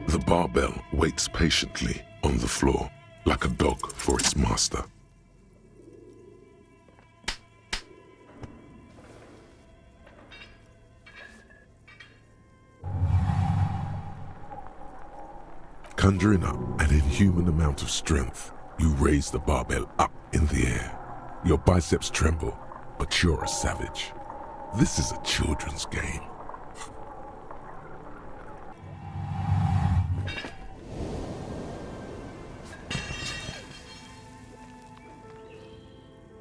The barbell waits patiently on the floor, like a dog for its master. Conjuring up an inhuman amount of strength, you raise the barbell up in the air. Your biceps tremble, but you're a savage. This is a children's game.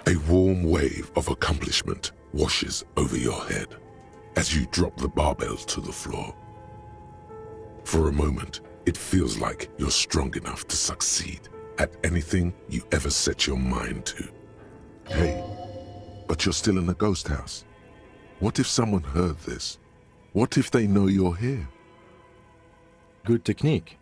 A warm wave of accomplishment washes over your head as you drop the barbell to the floor. For a moment, it feels like you're strong enough to succeed at anything you ever set your mind to. Hey, but you're still in a ghost house. What if someone heard this? What if they know you're here? Good technique.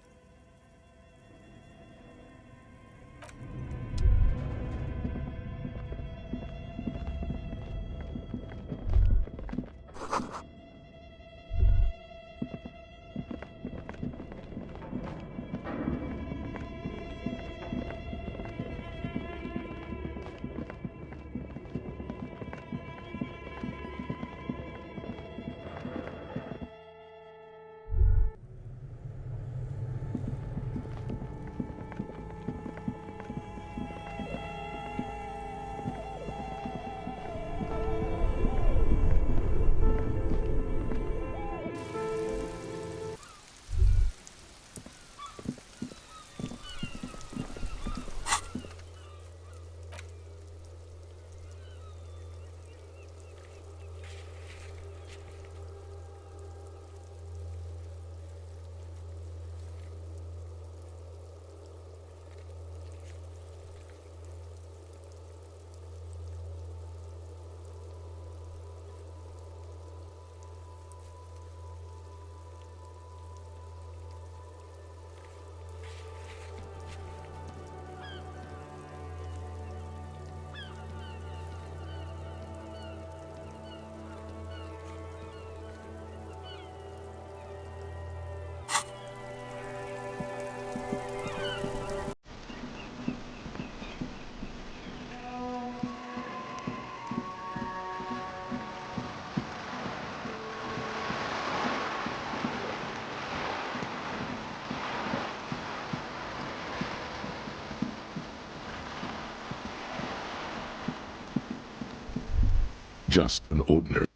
Just an ordinary.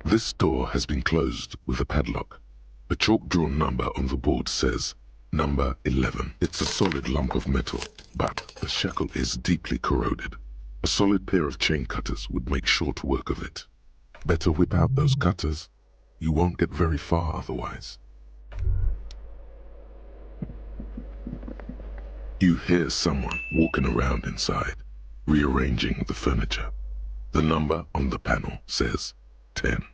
This door has been closed with a padlock. A chalk-drawn number on the board says, number 11. It's a solid lump of metal, but the shackle is deeply corroded. A solid pair of chain cutters would make short work of it. Better whip out those cutters. You won't get very far otherwise. You hear someone walking around inside, rearranging the furniture. The number on the panel says 10.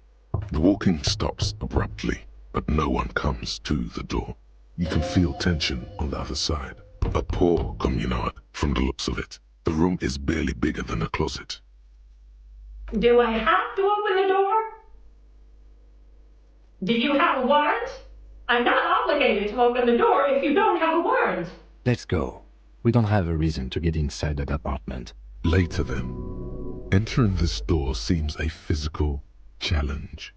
The walking stops abruptly, but no one comes to the door. You can feel tension on the other side. A poor communard from the looks of it. The room is barely bigger than a closet. Do I have to open the door? Do you have a warrant? I'm not obligated to open the door if you don't have a warrant. Let's go. We don't have a reason to get inside that apartment. Later then, entering this door seems a physical challenge.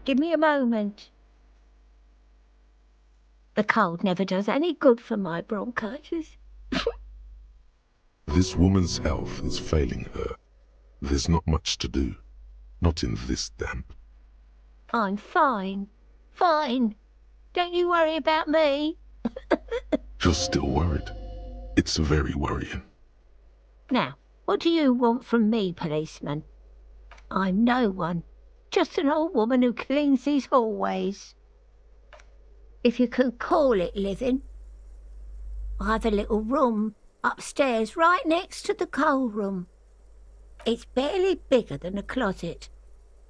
Give me a moment. The cold never does any good for my bronchitis. This woman's health is failing her. There's not much to do. Not in this damp. I'm fine. Fine. Don't you worry about me. You're still worried. It's very worrying. Now, what do you want from me, policeman? I'm no one. Just an old woman who cleans these hallways. If you could call it living. I have a little room upstairs right next to the coal room. It's barely bigger than a closet.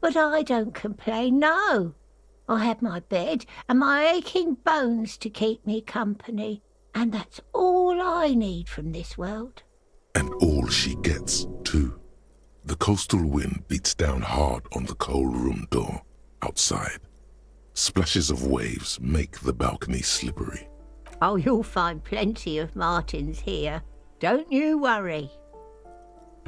But I don't complain, no. I have my bed and my aching bones to keep me company. And that's all I need from this world. And all she gets, too. The coastal wind beats down hard on the coal room door outside. Splashes of waves make the balcony slippery. Oh, you'll find plenty of Martins here. Don't you worry.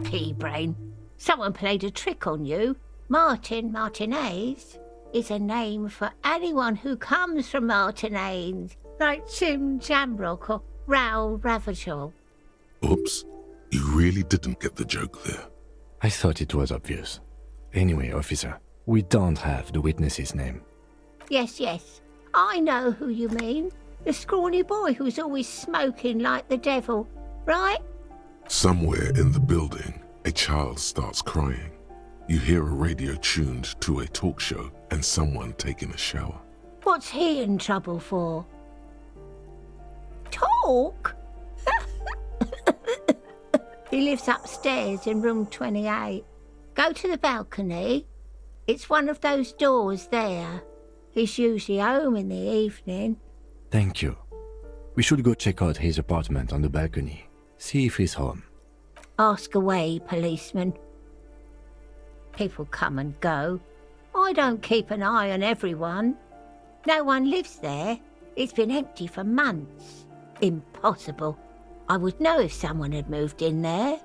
Pea-brain, someone played a trick on you. Martinez is a name for anyone who comes from Martinez, like Jim Jamrock or Revachol. Oops, you really didn't get the joke there. I thought it was obvious. Anyway, officer, we don't have the witness's name. Yes, I know who you mean. The scrawny boy who's always smoking like the devil, right? Somewhere in the building, a child starts crying. You hear a radio tuned to a talk show and someone taking a shower. What's he in trouble for? Talk? He lives upstairs in room 28. Go to the balcony. It's one of those doors there. He's usually home in the evening. Thank you. We should go check out his apartment on the balcony. See if he's home. Ask away, policeman. People come and go. I don't keep an eye on everyone. No one lives there. It's been empty for months. Impossible. I would know if someone had moved in there.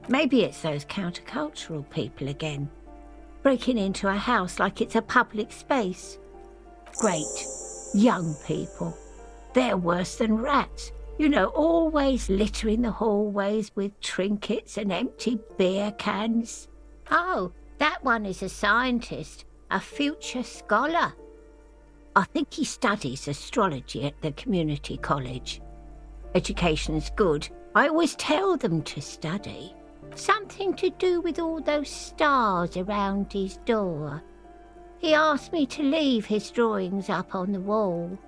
Maybe it's those countercultural people again, breaking into a house like it's a public space. Great. Young people. They're worse than rats. You know, always littering the hallways with trinkets and empty beer cans. Oh, that one is a scientist, a future scholar. I think he studies astrology at the community college. Education's good. I always tell them to study. Something to do with all those stars around his door. He asked me to leave his drawings up on the wall.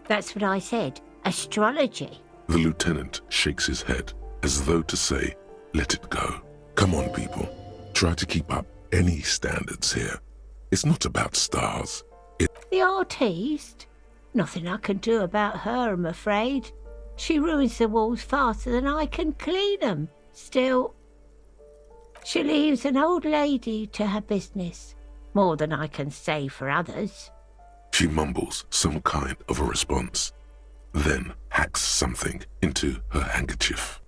That's what I said. Astrology. The lieutenant shakes his head as though to say, let it go. Come on, people. Try to keep up any standards here. It's not about stars. The artiste? Nothing I can do about her, I'm afraid. She ruins the walls faster than I can clean them. Still, she leaves an old lady to her business. More than I can say for others. She mumbles some kind of a response, then hacks something into her handkerchief.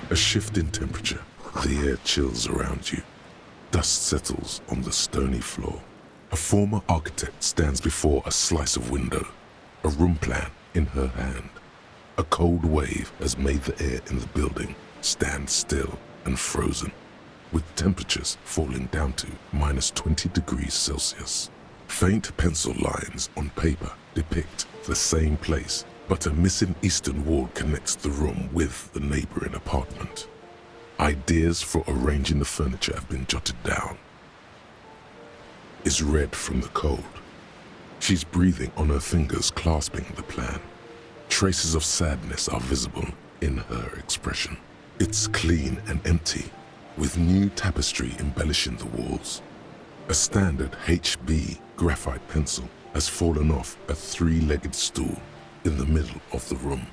A shift in temperature. The air chills around you. Dust settles on the stony floor. A former architect stands before a slice of window, a room plan in her hand. A cold wave has made the air in the building stand still and frozen, with temperatures falling down to -20 degrees Celsius. Faint pencil lines on paper depict the same place, but a missing eastern wall connects the room with the neighboring apartment. Ideas for arranging the furniture have been jotted down. Is red from the cold. She's breathing on her fingers, clasping the plan. Traces of sadness are visible in her expression. It's clean and empty, with new tapestry embellishing the walls. A standard HB graphite pencil has fallen off a three-legged stool in the middle of the room.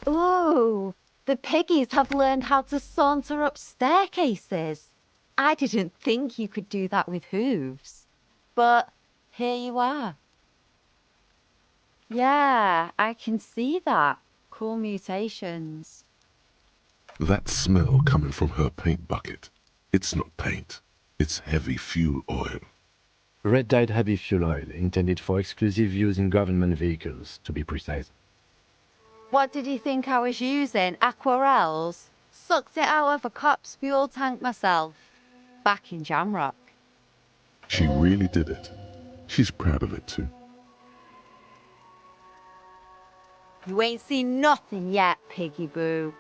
Ooh, the piggies have learned how to saunter up staircases. I didn't think you could do that with hooves. But here you are. Yeah, I can see that. Cool mutations. That smell coming from her paint bucket. It's not paint. It's heavy fuel oil. Red-dyed heavy fuel oil, intended for exclusive use in government vehicles, to be precise. What did you think I was using? Aquarels? Sucked it out of a cop's fuel tank myself. Back in Jamrock. She really did it. She's proud of it too. You ain't seen nothing yet, Piggy Boo.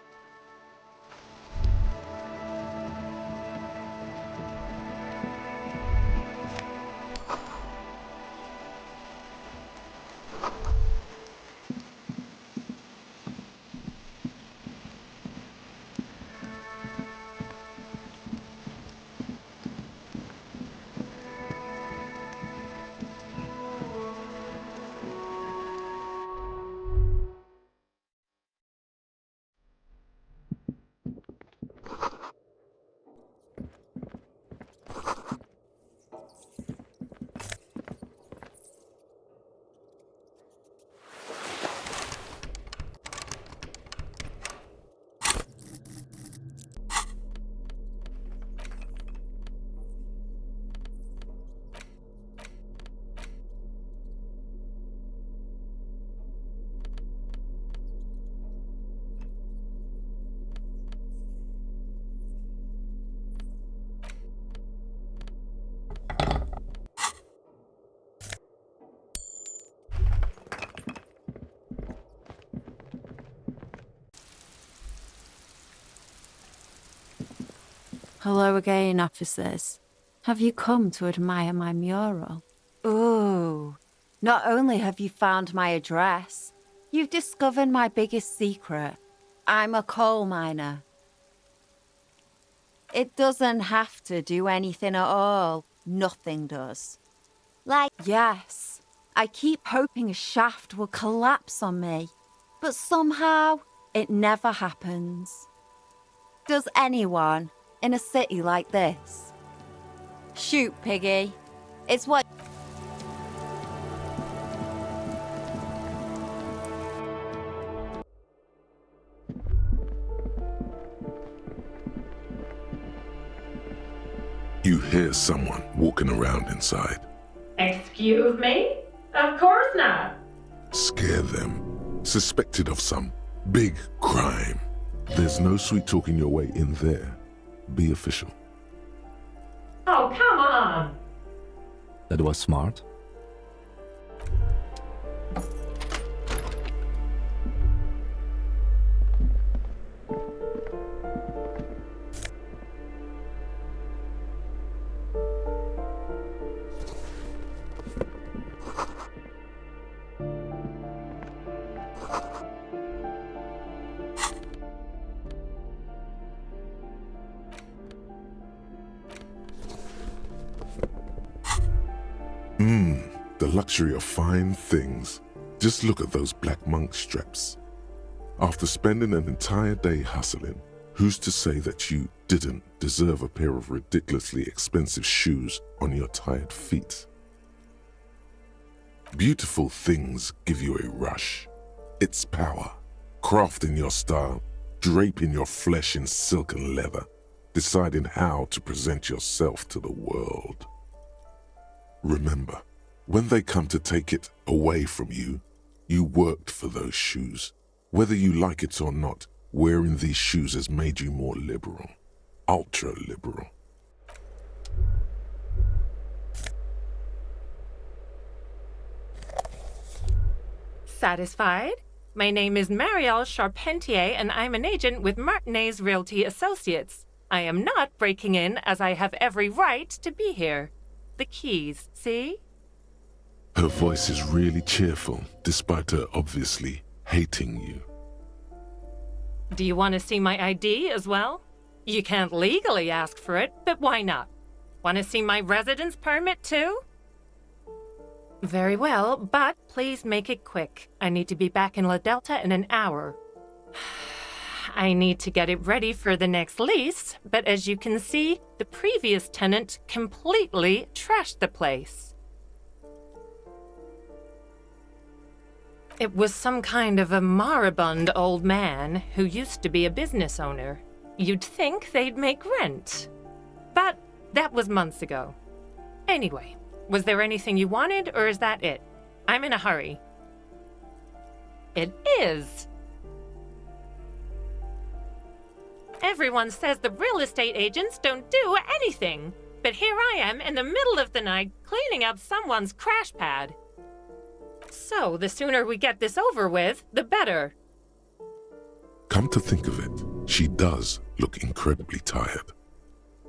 Hello again, officers. Have you come to admire my mural? Ooh, not only have you found my address, you've discovered my biggest secret. I'm a coal miner. It doesn't have to do anything at all. Nothing does. Like, Yes, I keep hoping a shaft will collapse on me, but somehow it never happens. Does anyone in a city like this? Shoot, Piggy. It's what... You hear someone walking around inside. Excuse me? Of course not. Scare them. Suspected of some big crime. There's no sweet talking your way in there. Be official. Oh, come on. That was smart. The luxury of fine things. Just look at those black monk straps. After spending an entire day hustling, who's to say that you didn't deserve a pair of ridiculously expensive shoes on your tired feet? Beautiful things give you a rush. It's power. Crafting your style, draping your flesh in silk and leather, deciding how to present yourself to the world. Remember, when they come to take it away from you, you worked for those shoes. Whether you like it or not, wearing these shoes has made you more liberal, ultra-liberal. Satisfied? My name is Marielle Charpentier, and I'm an agent with Martinez Realty Associates. I am not breaking in, as I have every right to be here. The keys, see? Her voice is really cheerful, despite her obviously hating you. Do you want to see my ID as well? You can't legally ask for it, but why not? Want to see my residence permit too? Very well, but please make it quick. I need to be back in La Delta in an hour. I need to get it ready for the next lease, but as you can see, the previous tenant completely trashed the place. It was some kind of a moribund old man who used to be a business owner. You'd think they'd make rent. But that was months ago. Anyway, was there anything you wanted, or is that it? I'm in a hurry. It is. Everyone says the real estate agents don't do anything. But here I am in the middle of the night cleaning up someone's crash pad. So, the sooner we get this over with, the better. Come to think of it, she does look incredibly tired.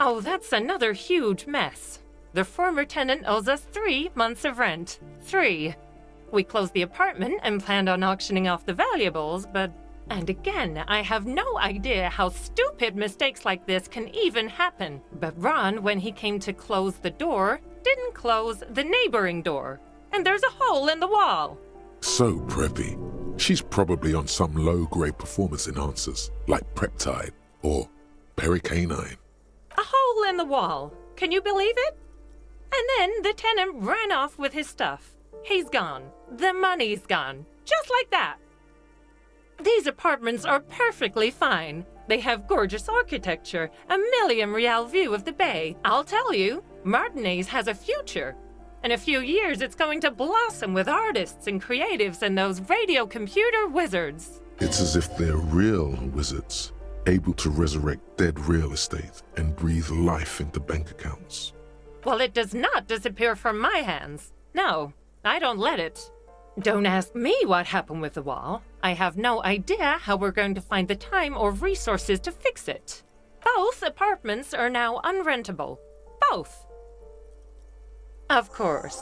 Oh, that's another huge mess. The former tenant owes us 3 months of rent. 3. We closed the apartment and planned on auctioning off the valuables, but... And again, I have no idea how stupid mistakes like this can even happen. But Ron, when he came to close the door, didn't close the neighboring door. And there's a hole in the wall. So preppy. She's probably on some low-grade performance enhancers, like Peptide or Pericanine. A hole in the wall. Can you believe it? And then the tenant ran off with his stuff. He's gone. The money's gone. Just like that. These apartments are perfectly fine. They have gorgeous architecture, a million-real view of the bay. I'll tell you, Martinez has a future. In a few years, it's going to blossom with artists and creatives and those radio computer wizards. It's as if they're real wizards, able to resurrect dead real estate and breathe life into bank accounts. Well, it does not disappear from my hands. No, I don't let it. Don't ask me what happened with the wall. I have no idea how we're going to find the time or resources to fix it. Both apartments are now unrentable. Both. Of course.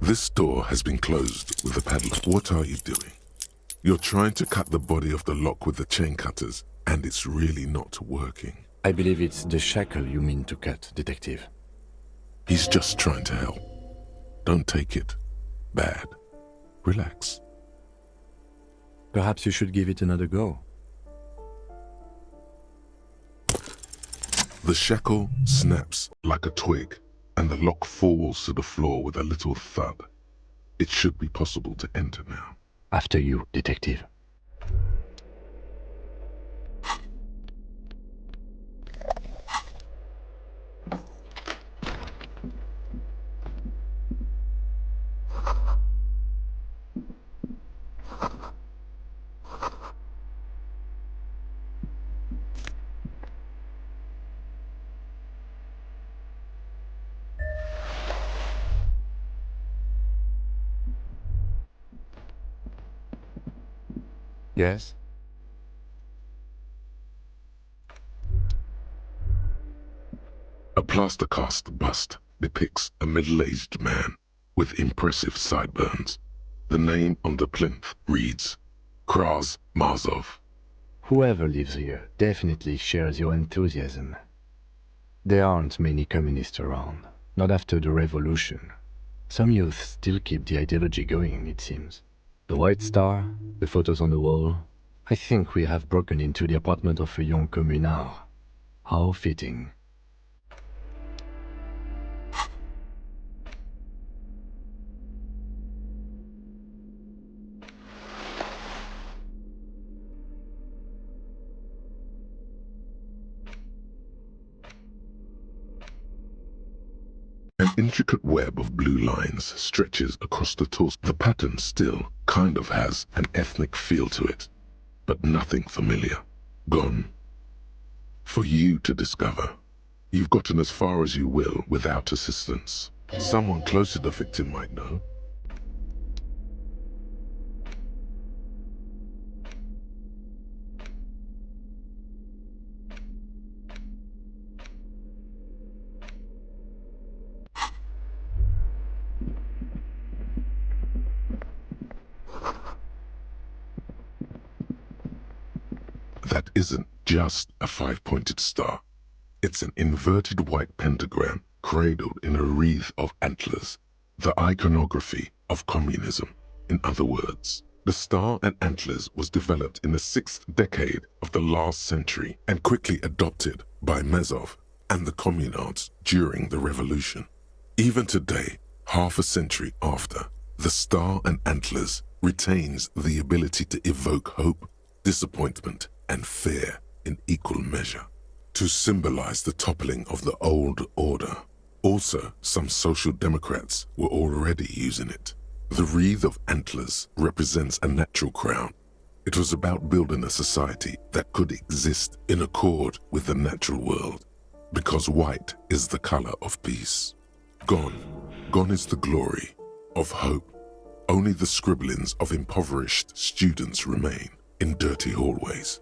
This door has been closed with a padlock. What are you doing? You're trying to cut the body of the lock with the chain cutters, and it's really not working. I believe it's the shackle you mean to cut, Detective. He's just trying to help. Don't take it bad. Relax. Perhaps you should give it another go. The shackle snaps like a twig, and the lock falls to the floor with a little thud. It should be possible to enter now. After you, Detective. Yes? A plaster cast bust depicts a middle-aged man with impressive sideburns. The name on the plinth reads Kraz Marzov. Whoever lives here definitely shares your enthusiasm. There aren't many communists around, not after the revolution. Some youth still keep the ideology going, it seems. The White Star, the photos on the wall. I think we have broken into the apartment of a young communard. How fitting. An intricate web of blue lines stretches across the torso. The pattern still kind of has an ethnic feel to it, but nothing familiar. Gone. For you to discover. You've gotten as far as you will without assistance. Someone close to the victim might know. That isn't just a five-pointed star. It's an inverted white pentagram cradled in a wreath of antlers, the iconography of communism. In other words, the star and antlers was developed in the 6th decade of the last century and quickly adopted by Measurehead and the communards during the revolution. Even today, half a century after, the star and antlers retains the ability to evoke hope, disappointment, and fear in equal measure, to symbolize the toppling of the old order. Also, some social democrats were already using it. The wreath of antlers represents a natural crown. It was about building a society that could exist in accord with the natural world, because white is the color of peace. Gone is the glory of hope. Only the scribblings of impoverished students remain in dirty hallways.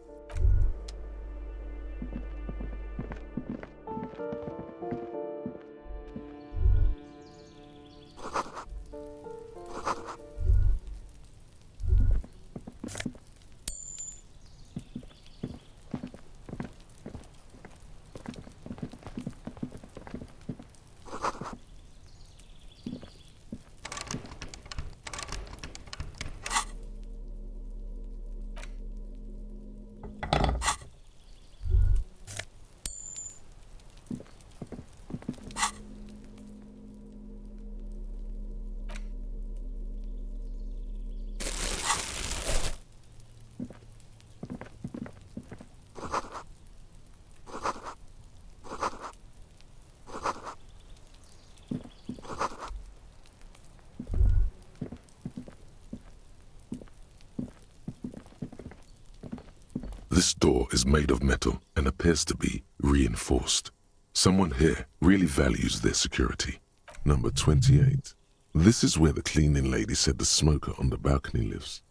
This door is made of metal and appears to be reinforced. Someone here really values their security. Number 28. This is where the cleaning lady said the smoker on the balcony lives.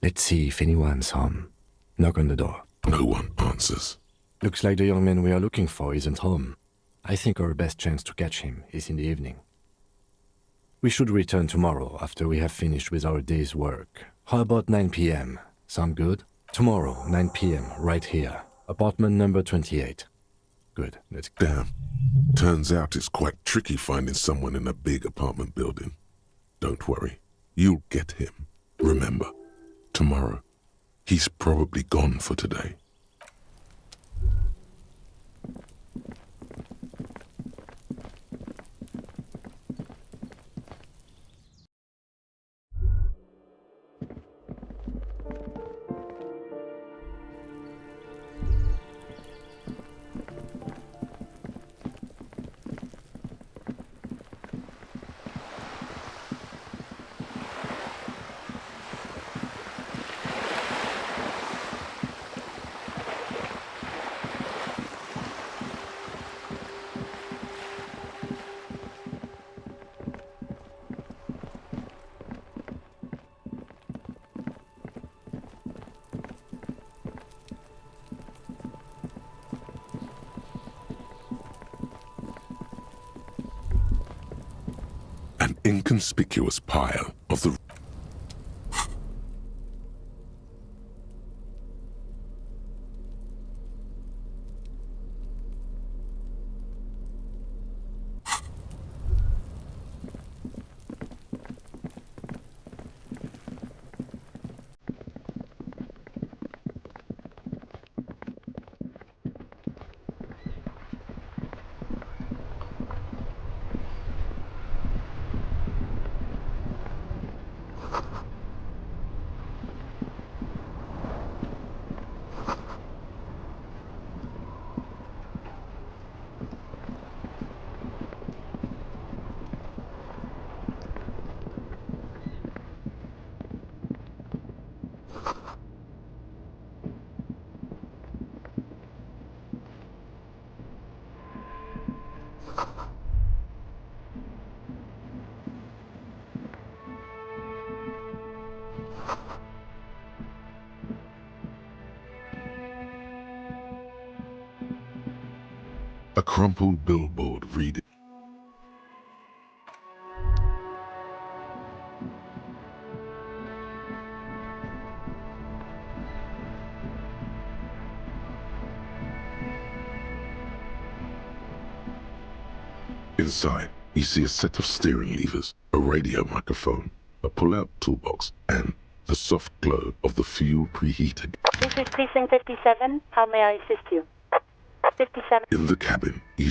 Let's see if anyone's home. Knock on the door. No one answers. Looks like the young man we are looking for isn't home. I think our best chance to catch him is in the evening. We should return tomorrow after we have finished with our day's work. How about 9 p.m.? Sound good? Tomorrow, 9 p.m., right here. Apartment number 28. Good, let's go. Damn. Turns out it's quite tricky finding someone in a big apartment building. Don't worry. You'll get him. Remember, tomorrow. He's probably gone for today. An inconspicuous pile of the A crumpled billboard reading, inside, you see a set of steering levers, a radio microphone, a pull-out toolbox, and the soft glow of the fuel preheater. This is Precinct 57. How may I assist you? 57. In the cabin, you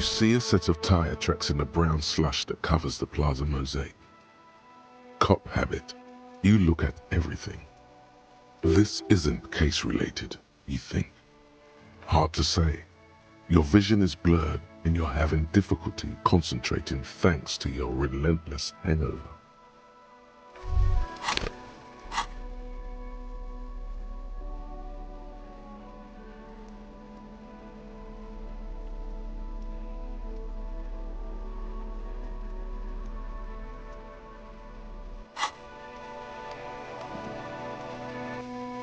see a set of tire tracks in the brown slush that covers the plaza mosaic. Cop habit. You look at everything. This isn't case-related, you think. Hard to say. Your vision is blurred and you're having difficulty concentrating thanks to your relentless hangover.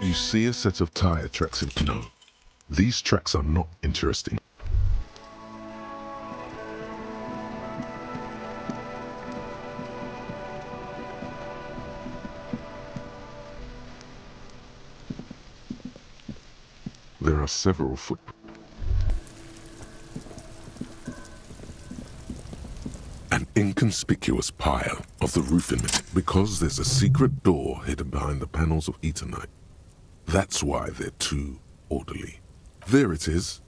You see a set of tire tracks in... No, these tracks are not interesting. There are several footprints. An inconspicuous pile of the roofing because there's a secret door hidden behind the panels of Eternite. That's why they're too orderly. There it is.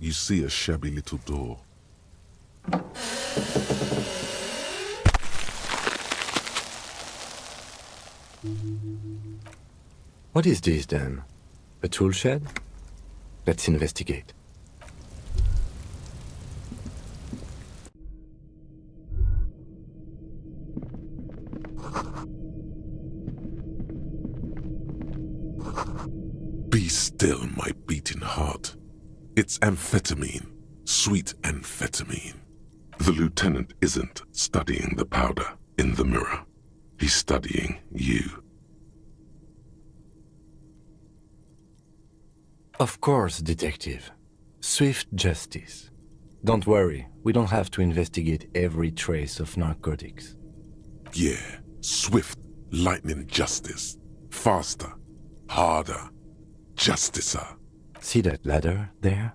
You see a shabby little door. What is this then? A tool shed? Let's investigate. Be still, my beating heart. It's amphetamine, sweet amphetamine. The lieutenant isn't studying the powder in the mirror. He's studying you. Of course, detective. Swift justice. Don't worry, we don't have to investigate every trace of narcotics. Yeah, swift, lightning justice. Faster, harder, justicer. See that ladder there?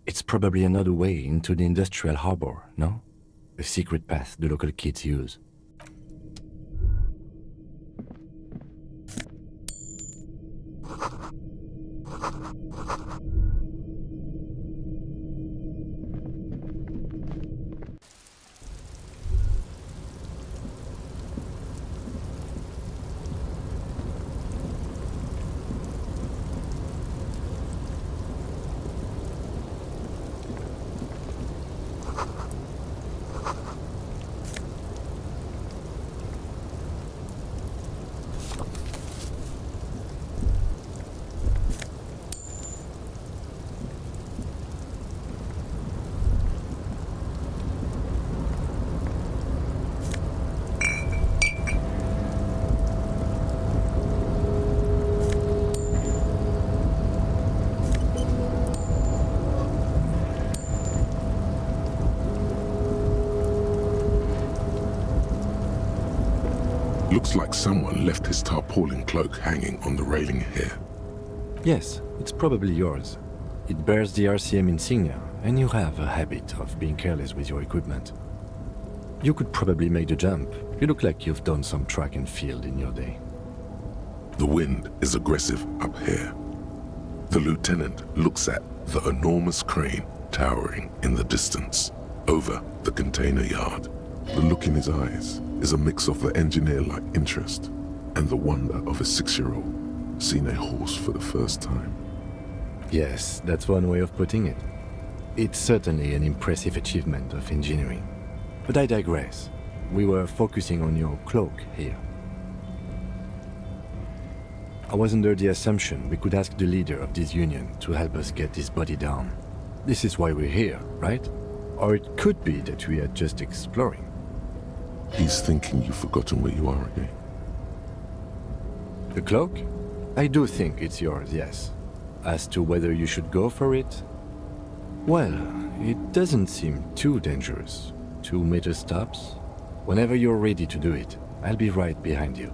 It's probably another way into the industrial harbor, no? A secret path the local kids use. Looks like someone left his tarpaulin cloak hanging on the railing here. Yes, it's probably yours. It bears the RCM insignia, and you have a habit of being careless with your equipment. You could probably make the jump. You look like you've done some track and field in your day. The wind is aggressive up here. The lieutenant looks at the enormous crane towering in the distance, over the container yard. The look in his eyes is a mix of the engineer-like interest and the wonder of a 6-year-old seeing a horse for the first time. Yes, that's one way of putting it. It's certainly an impressive achievement of engineering. But I digress. We were focusing on your cloak here. I was under the assumption we could ask the leader of this union to help us get this body down. This is why we're here, right? Or it could be that we are just exploring. He's thinking you've forgotten where you are again. The cloak? I do think it's yours, yes. As to whether you should go for it? Well, it doesn't seem too dangerous. 2 meter stops. Whenever you're ready to do it, I'll be right behind you.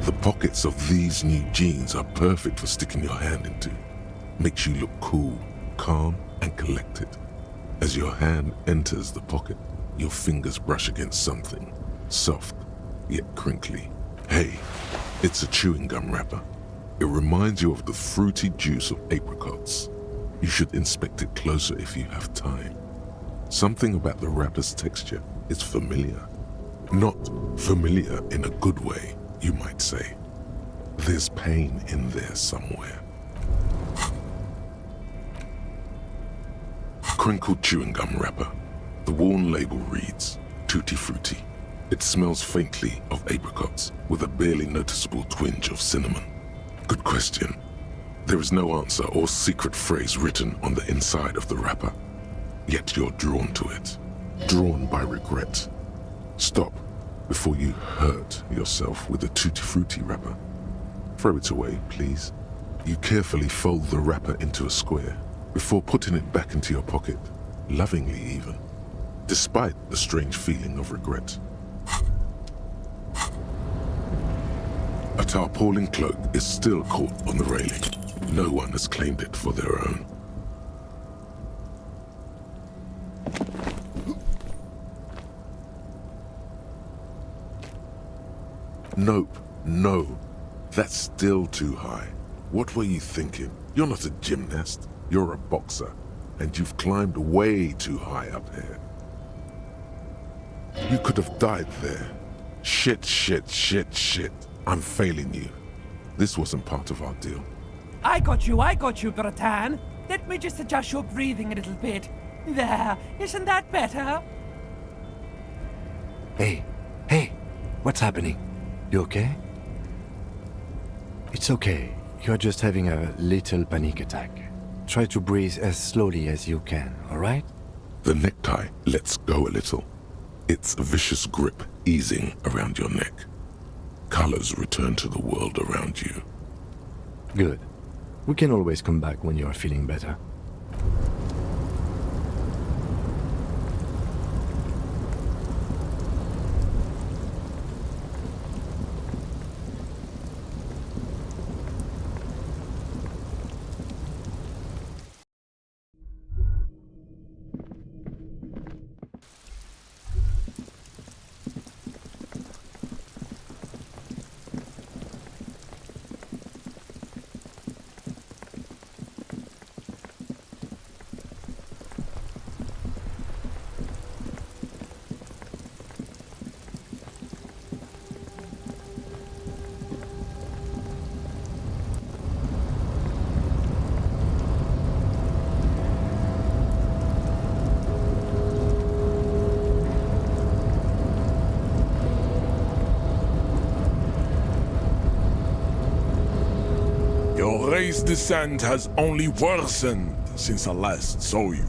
The pockets of these new jeans are perfect for sticking your hand into. Makes you look cool, calm, and collected. As your hand enters the pocket, your fingers brush against something, soft, yet crinkly. Hey, it's a chewing gum wrapper. It reminds you of the fruity juice of apricots. You should inspect it closer if you have time. Something about the wrapper's texture is familiar. Not familiar in a good way, you might say. There's pain in there somewhere. Crinkled chewing gum wrapper. The worn label reads, Tutti Frutti. It smells faintly of apricots with a barely noticeable twinge of cinnamon. Good question. There is no answer or secret phrase written on the inside of the wrapper. Yet you're drawn to it. Drawn by regret. Stop before you hurt yourself with a Tutti Frutti wrapper. Throw it away, please. You carefully fold the wrapper into a square before putting it back into your pocket, lovingly even, despite the strange feeling of regret. A tarpaulin cloak is still caught on the railing. No one has claimed it for their own. Nope, no. That's still too high. What were you thinking? You're not a gymnast. You're a boxer. And you've climbed way too high up here. You could have died there. Shit. I'm failing you. This wasn't part of our deal. I got you, Bratan. Let me just adjust your breathing a little bit. There, isn't that better? Hey, what's happening? You okay? It's okay. You're just having a little panic attack. Try to breathe as slowly as you can, alright? The necktie lets go a little. Its vicious grip easing around your neck. Colors return to the world around you. Good. We can always come back when you're feeling better. Your race descent has only worsened since I last saw you.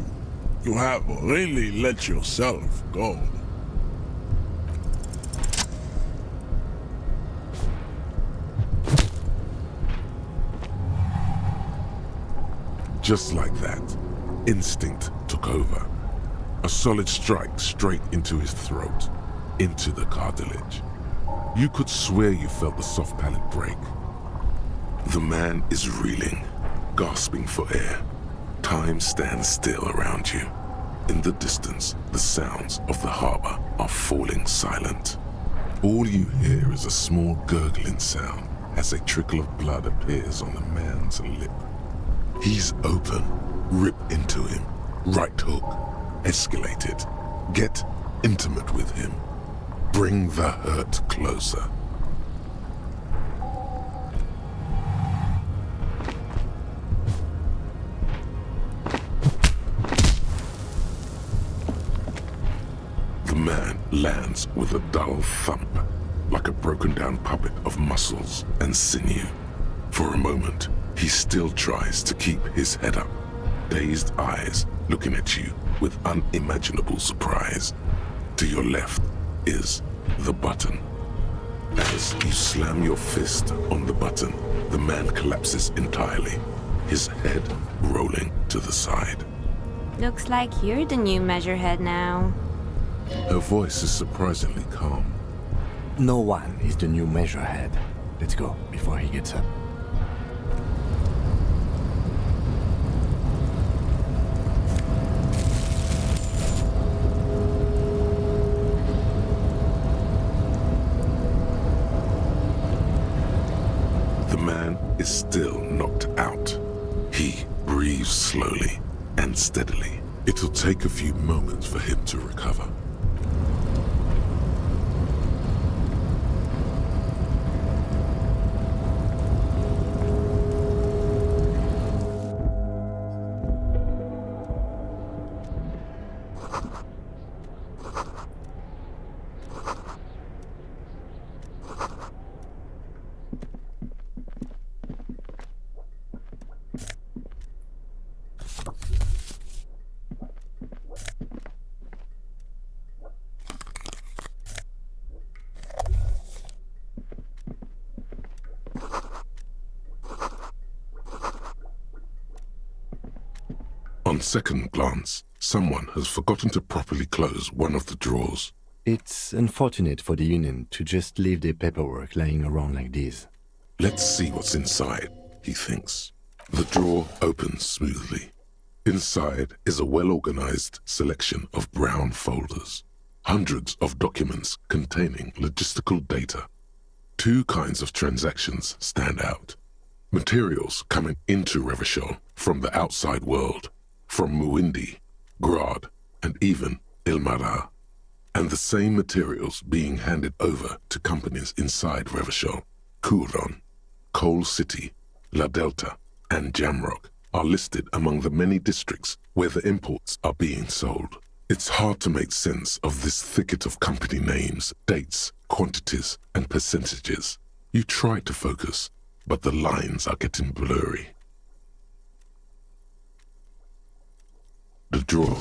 You have really let yourself go. Just like that, instinct took over. A solid strike straight into his throat, into the cartilage. You could swear you felt the soft palate break. The man is reeling, gasping for air. Time stands still around you. In the distance, the sounds of the harbor are falling silent. All you hear is a small gurgling sound, as a trickle of blood appears on the man's lip. He's open. Rip into him. Right hook. Escalate it. Get intimate with him. Bring the hurt closer. The man lands with a dull thump, like a broken-down puppet of muscles and sinew. For a moment, he still tries to keep his head up, dazed eyes looking at you with unimaginable surprise. To your left is the button. As you slam your fist on the button, the man collapses entirely, his head rolling to the side. Looks like you're the new Measurehead now. Her voice is surprisingly calm. No one is the new Measurehead. Let's go before he gets up. The man is still knocked out. He breathes slowly and steadily. It'll take a few moments for him to recover. On second glance, someone has forgotten to properly close one of the drawers. It's unfortunate for the Union to just leave their paperwork lying around like this. Let's see what's inside, he thinks. The drawer opens smoothly. Inside is a well-organized selection of brown folders. Hundreds of documents containing logistical data. Two kinds of transactions stand out. Materials coming into Revachol from the outside world, from Muindi, Grad, and even Ilmara. And the same materials being handed over to companies inside Revachol. Kuron, Coal City, La Delta, and Jamrock are listed among the many districts where the imports are being sold. It's hard to make sense of this thicket of company names, dates, quantities, and percentages. You try to focus, but the lines are getting blurry. The drawer.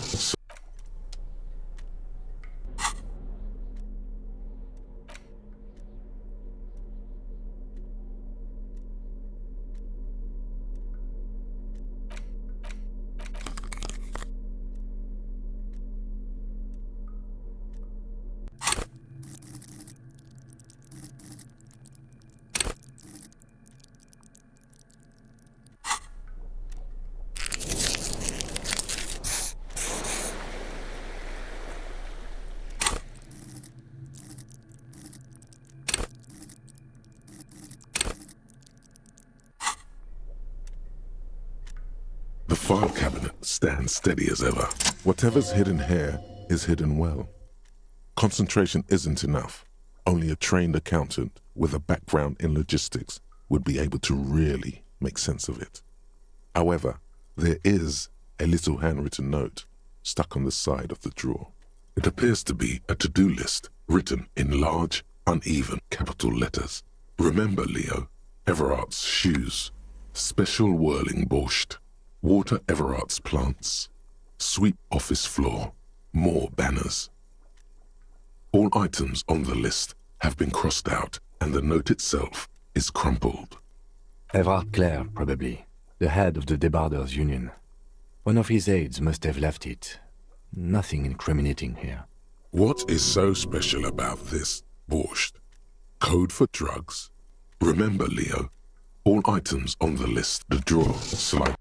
The file cabinet stands steady as ever. Whatever's hidden here is hidden well. Concentration isn't enough. Only a trained accountant with a background in logistics would be able to really make sense of it. However, there is a little handwritten note stuck on the side of the drawer. It appears to be a to-do list written in large, uneven capital letters. Remember, Leo, Everard's shoes, special whirling borscht, water Everard's plants, sweep office floor, more banners. All items on the list have been crossed out and the note itself is crumpled. Everard Clare, probably, the head of the Debarders Union. One of his aides must have left it. Nothing incriminating here. What is so special about this borscht? Code for drugs? Remember, Leo, all items on the list, the drawer slide.